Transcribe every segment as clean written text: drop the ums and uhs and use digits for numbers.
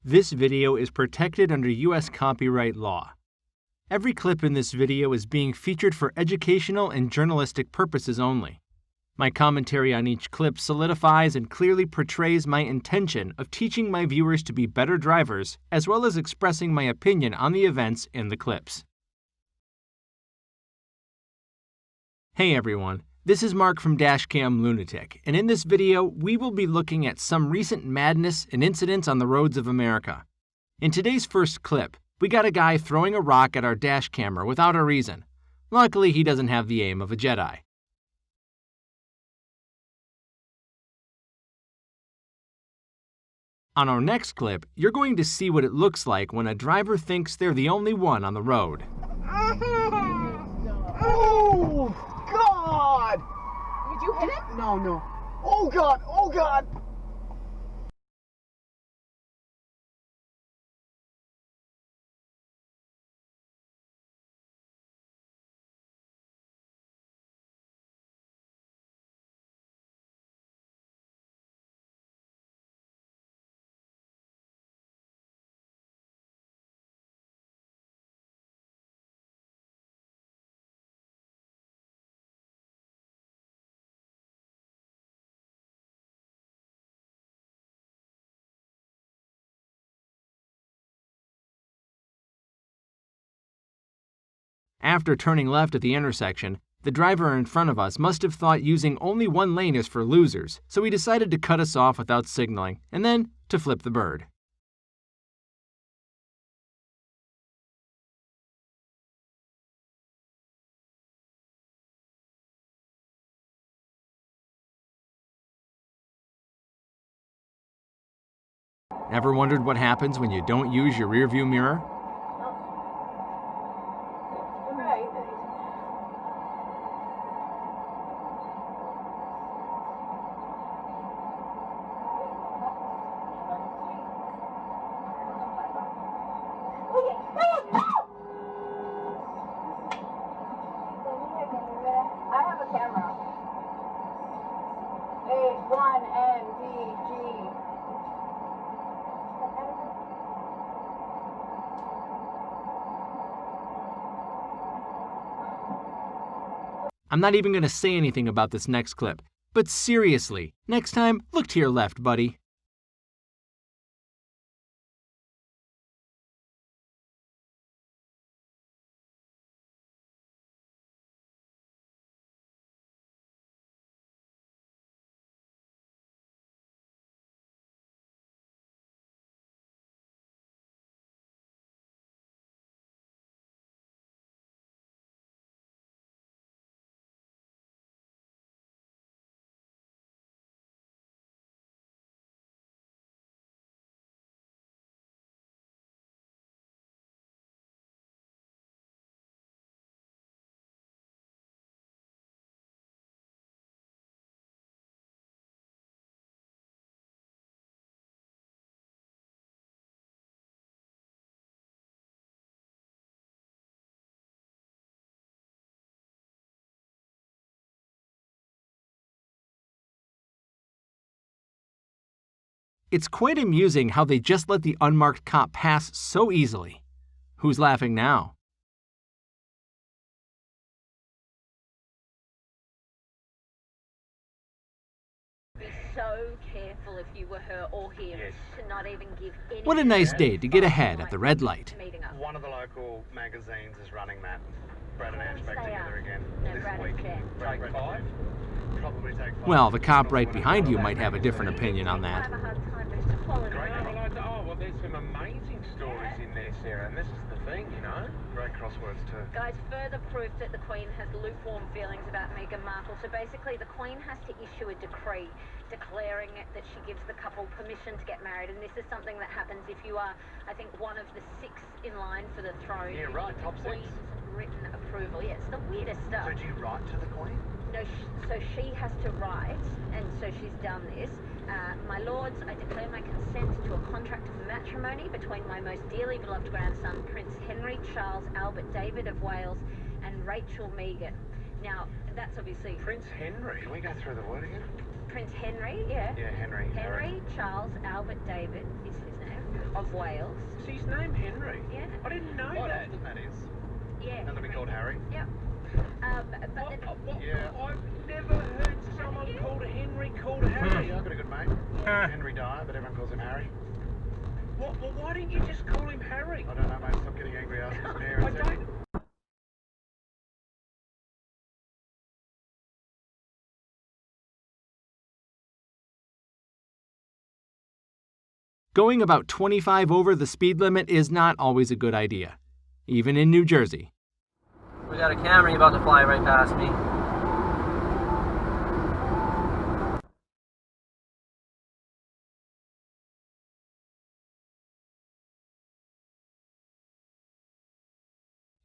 This video is protected under U.S. copyright law. Every clip in this video is being featured for educational and journalistic purposes only. My commentary on each clip solidifies and clearly portrays my intention of teaching my viewers to be better drivers, as well as expressing my opinion on the events in the clips. Hey everyone, this is Mark from Dashcam Lunatic, and in this video we will be looking at some recent madness and incidents on the roads of America. In today's first clip, we got a guy throwing a rock at our dash camera without a reason. Luckily, he doesn't have the aim of a Jedi. On our next clip, you're going to see what it looks like when a driver thinks they're the only one on the road. Oh, God! Did you hit it? No. Oh, God! Oh, God! After turning left at the intersection, the driver in front of us must have thought using only one lane is for losers, so he decided to cut us off without signaling, and then to flip the bird. Ever wondered what happens when you don't use your rearview mirror? I'm not even going to say anything about this next clip, but seriously, next time, look to your left, buddy. It's quite amusing how they just let the unmarked cop pass so easily. Who's laughing now? Be so careful if you were her or him to not even give any. What a nice day to get ahead at the red light. One of the local magazines is running that. Brad and Ange back together again Brad this week. Take 5? Probably take 5. Well, the cop right behind you might have a different opinion on that. Well, there's some amazing stories in there, Sarah, and this is the thing, you know? Great crosswords too. Guys, further proof that the Queen has lukewarm feelings about Meghan Markle. So basically, the Queen has to issue a decree declaring that she gives the couple permission to get married. And this is something that happens if you are, I think, one of the 6 in line for the throne. Yeah, right, top 6. Queen's written approval. Yeah, it's the weirdest stuff. So do you write to the Queen? No, so she has to write, and so she's done this. My lords, I declare my consent to a contract of matrimony between my most dearly beloved grandson, Prince Henry Charles Albert David of Wales, and Rachel Megan. Now, that's obviously... Prince Henry? Can we go through the word again? Prince Henry, yeah. Yeah, Henry. Henry Charles Albert David is his name. Oh, of Wales. Is his name Henry? Yeah. I didn't know Quite that. often, that is. Yeah. And to be called Harry. Yep. But then, Yeah. I've never heard someone called Henry called Harry. Yeah, I've got a good mate. Henry Dyer, but everyone calls him Harry. Well, why didn't you just call him Harry? I don't know, mate. Stop getting angry. Ask his I parents. don't. Going about 25 over the speed limit is not always a good idea, even in New Jersey. We got a Camry about to fly right past me.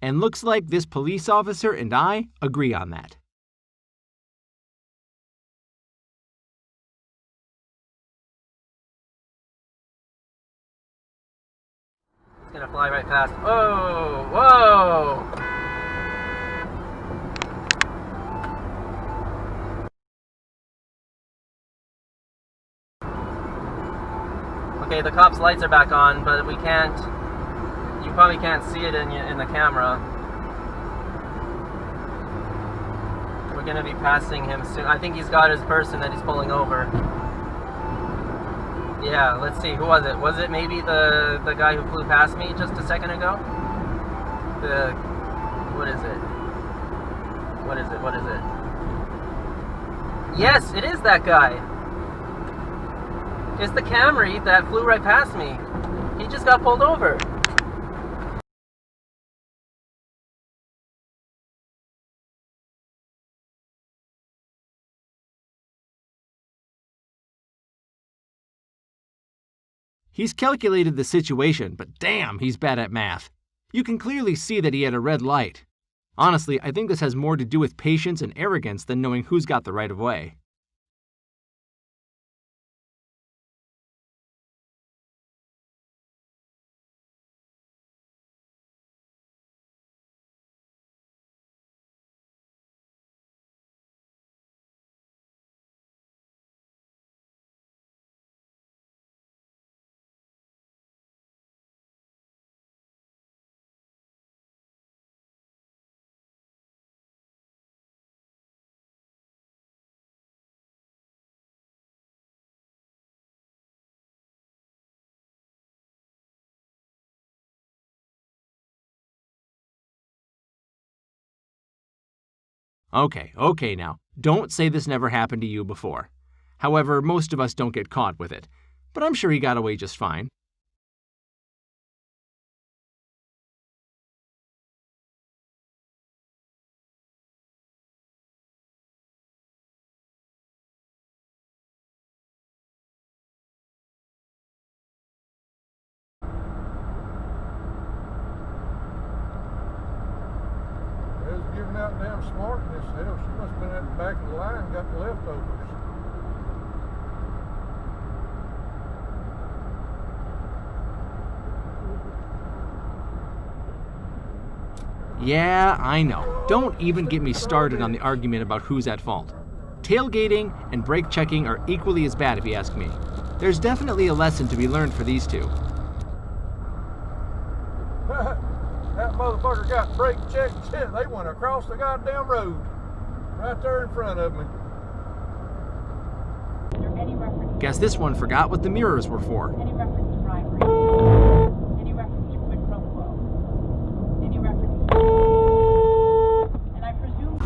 And looks like this police officer and I agree on that. It's gonna fly right past. Whoa! Whoa! Okay, the cop's lights are back on, but we can't. You probably can't see it in the camera. We're gonna be passing him soon. I think he's got his person that he's pulling over. Yeah, let's see. Who was it? Was it maybe the guy who flew past me just a second ago? What is it? What is it? What is it? Yes, it is that guy. It's the Camry that flew right past me. He just got pulled over. He's calculated the situation, but damn, he's bad at math. You can clearly see that he had a red light. Honestly, I think this has more to do with patience and arrogance than knowing who's got the right of way. Okay now. Don't say this never happened to you before. However, most of us don't get caught with it. But I'm sure he got away just fine. They was giving out damn smartness. Hell, she must have been at the back of the line and got the leftovers. Yeah, I know. Don't even get me started on the argument about who's at fault. Tailgating and brake checking are equally as bad if you ask me. There's definitely a lesson to be learned for these two. That motherfucker got brake checked. Shit, they went across the goddamn road. Right there in front of me. Any reference, Guess this one forgot what the mirrors were for. any reference to bribery, any reference to quid pro quo, any reference to... And I presume...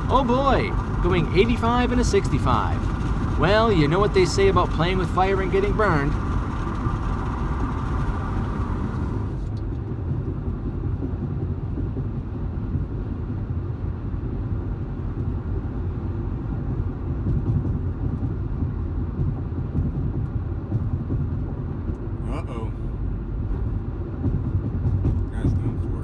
Oh boy, going 85 and a 65. Well, you know what they say about playing with fire and getting burned. Uh-oh. Guy's done for.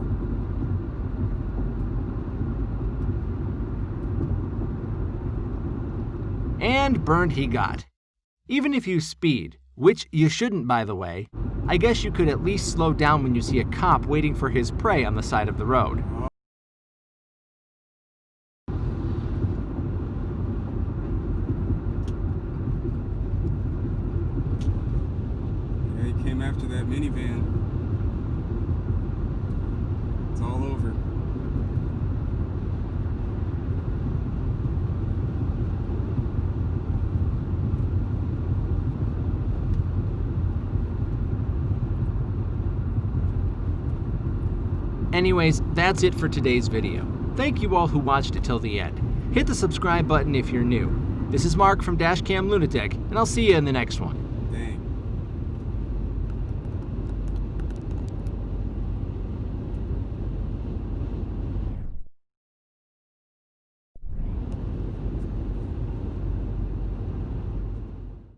And burned he got. Even if you speed, which you shouldn't by the way, I guess you could at least slow down when you see a cop waiting for his prey on the side of the road. minivan. It's all over. Anyways, that's it for today's video. Thank you all who watched it till the end. Hit the subscribe button if you're new. This is Mark from Dashcam Lunatic, and I'll see you in the next one.